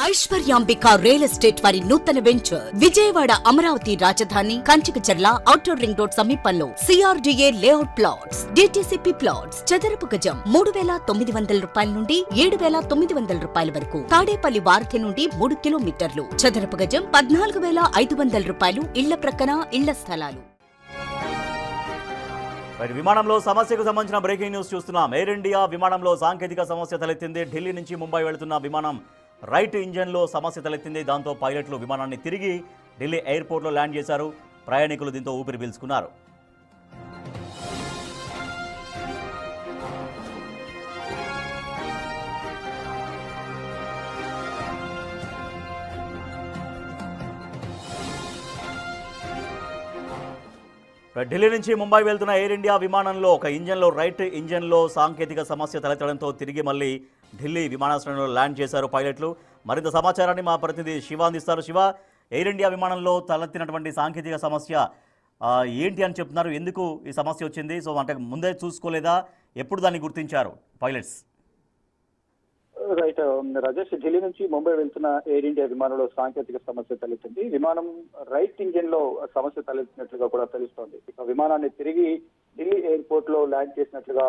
Aishwaryambika real estate వారి నూతన venture Vijayawada Amaravati రాజధాని కంచికచర్ల ఔటర్ రింగ్ రోడ్ సమీపంలో CRDA layout plots DTCP plots చదరపు గజం 3,900 రూపాయల నుండి 7,900 రూపాయల వరకు తాడేపల్లి వారధి నుండి 3 కిలోమీటర్లు చదరపు గజం 14,500 రూపాయలు ఇళ్ల ప్రక్కన ఇళ్ల స్థలాలు. విమానంలో సమస్యకు సంబంధించిన బ్రేకింగ్ న్యూస్ చూస్తున్నాం. ఎయిర్ ఇండియా విమానంలో సాంకేతిక సమస్య తలెత్తింది. ఢిల్లీ నుంచి ముంబై వెళుతున్న విమానం రైట్ ఇంజన్లో సమస్య తలెత్తింది. దాంతో పైలట్లు విమానాన్ని తిరిగి ఢిల్లీ ఎయిర్పోర్ట్లో ల్యాండ్ చేశారు. ప్రయాణికులు దీంతో ఊపిరి పీల్చుకున్నారు. ఢిల్లీ నుంచి ముంబై వెళ్తున్న ఎయిర్ ఇండియా విమానంలో ఒక ఇంజన్లో రైట్ ఇంజన్లో సాంకేతిక సమస్య తలెత్తడంతో తిరిగి మళ్ళీ ఢిల్లీ విమానాశ్రయంలో ల్యాండ్ చేశారు పైలట్లు. మరింత సమాచారాన్ని మా ప్రతినిధి శివ అందిస్తారు. శివ, ఎయిర్ ఇండియా విమానంలో తలెత్తినటువంటి సాంకేతిక సమస్య ఏంటి అని చెప్తున్నారు? ఎందుకు ఈ సమస్య వచ్చింది? సో అంటే ముందే చూసుకోలేదా? ఎప్పుడు దాన్ని గుర్తించారు పైలట్స్? రైట్ రాజేష్, ఢిల్లీ నుంచి ముంబై వెళ్తున్న ఎయిర్ ఇండియా విమానంలో సాంకేతిక సమస్య తలెత్తింది. విమానం రైట్ ఇంజిన్ లో సమస్య తలెత్తినట్లుగా కూడా తెలుస్తోంది. ఇక విమానాన్ని తిరిగి ఢిల్లీ ఎయిర్పోర్ట్ లో ల్యాండ్ చేసినట్లుగా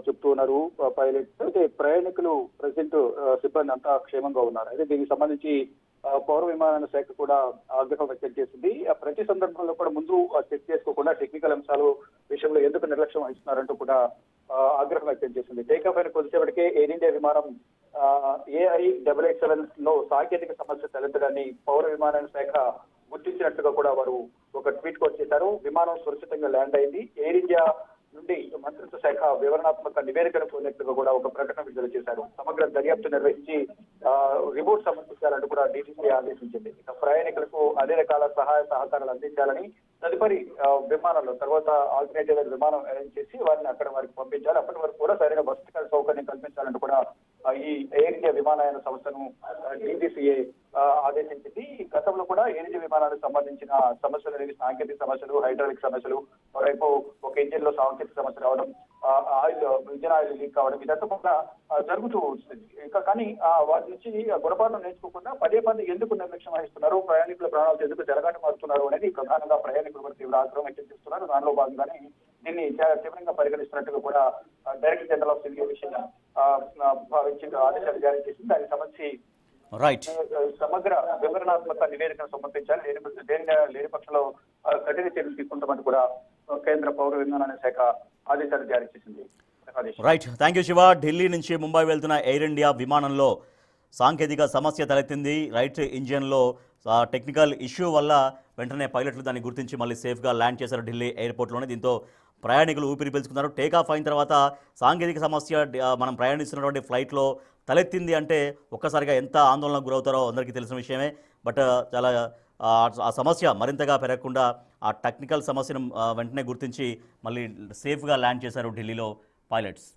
చెప్తూ ఉన్నారు పైలట్స్. అయితే ప్రయాణికులు ప్రెసెంట్ సిబ్బంది అంతా క్షేమంగా ఉన్నారు. అయితే దీనికి సంబంధించి పౌర విమానయాన శాఖ కూడా ఆగ్రహం వ్యక్తం చేసింది. ప్రతి సందర్భంలో కూడా ముందు చెక్ చేసుకోకుండా టెక్నికల్ అంశాలు విషయంలో ఎందుకు నిర్లక్ష్యం వహిస్తున్నారంటూ కూడా ఆగ్రహం వ్యక్తం చేసింది. టేకాఫ్ అయిన కొద్దిసేపటికే ఎయిర్ ఇండియా విమానం AI-887 లో సాంకేతిక సమస్య తలెత్తడాన్ని పౌర విమానయాన శాఖ గుర్తించినట్లుగా కూడా వారు ఒక ట్వీట్ కూడా చేశారు. విమానం సురక్షితంగా ల్యాండ్ అయింది. ఎయిర్ ఇండియా నుండి మంత్రిత్వ శాఖ వివరణాత్మక నివేదికను పొందినట్లుగా కూడా ఒక ప్రకటన విడుదల చేశారు. సమగ్ర దర్యాప్తు నిర్వహించి రిపోర్ట్ సమర్పించాలంటూ కూడా DGCA ఆదేశించింది. ఇక ప్రయాణికులకు అన్ని రకాల సహాయ సహకారాలు అందించాలని, తదుపరి విమానంలో తర్వాత ఆల్టర్నేటివ్ విమానం అరేంజ్ చేసి వారిని అక్కడ వారికి పంపించాలి. అప్పటి వరకు కూడా సరైన బస్సు సౌకర్యం కల్పించాలంటూ కూడా ఈ ఎయిర్ ఇండియా విమానయాన సంస్థను DGCA ఆదేశించింది. గతంలో కూడా ఎయిర్ ఇండియా విమానాలకు సంబంధించిన సమస్యలు అనేవి సాంకేతిక సమస్యలు, హైడ్రాలిక్ సమస్యలు, మరోవైపు ఒక ఇంజిన్ లో సాంకేతిక సమస్య రావడం, ఇంజిన్ ఆయిల్ లీక్ కావడం, ఇదంతా కూడా జరుగుతూ వస్తుంది. ఇంకా కానీ వాటి నుంచి గుణపాఠం నేర్చుకోకుండా పదే ఎందుకు నిర్లక్ష్యం వహిస్తున్నారు, ప్రయాణికుల ప్రాణాలతో ఎందుకు జరగాట మారుతున్నారు అనేది ప్రధానంగా ప్రయాణికులు కూడా తీవ్ర ఆగ్రహం వ్యక్తం చేస్తున్నారు. దానిలో భాగంగానే దీన్ని చాలా తీవ్రంగా పరిగణిస్తున్నట్టుగా కూడా director general of civil aviation భావించిన ఆదేశాలు జారీ చేసింది. దానికి సంబంధించి సమగ్ర వివరణాత్మక నివేదికను సమర్పించాలి. లేని పక్షంలో కఠిన చర్యలు తీసుకుంటామని కూడా కేంద్ర పౌర విమానయాన శాఖ ఆదేశాలు జారీ చేసింది. Right, thank you Shiva. Delhi నుంచి ముంబై వెళ్తున్న ఎయిర్ ఇండియా విమానంలో సాంకేతిక సమస్య తలెత్తింది. రైట్ ఇంజన్లో టెక్నికల్ ఇష్యూ వల్ల వెంటనే పైలట్లు దాన్ని గుర్తించి మళ్ళీ సేఫ్గా ల్యాండ్ చేశారు ఢిల్లీ ఎయిర్పోర్ట్లోనే. దీంతో ప్రయాణికులు ఊపిరి పీల్చుకున్నారు. టేకాఫ్ అయిన తర్వాత సాంకేతిక సమస్య మనం ప్రయాణిస్తున్నటువంటి ఫ్లైట్లో తలెత్తింది అంటే ఒక్కసారిగా ఎంత ఆందోళనకు గురవుతారో అందరికీ తెలిసిన విషయమే. బట్ చాలా ఆ సమస్య మరింతగా పెరగకుండా ఆ టెక్నికల్ సమస్యను వెంటనే గుర్తించి మళ్ళీ సేఫ్గా ల్యాండ్ చేశారు ఢిల్లీలో పైలట్స్.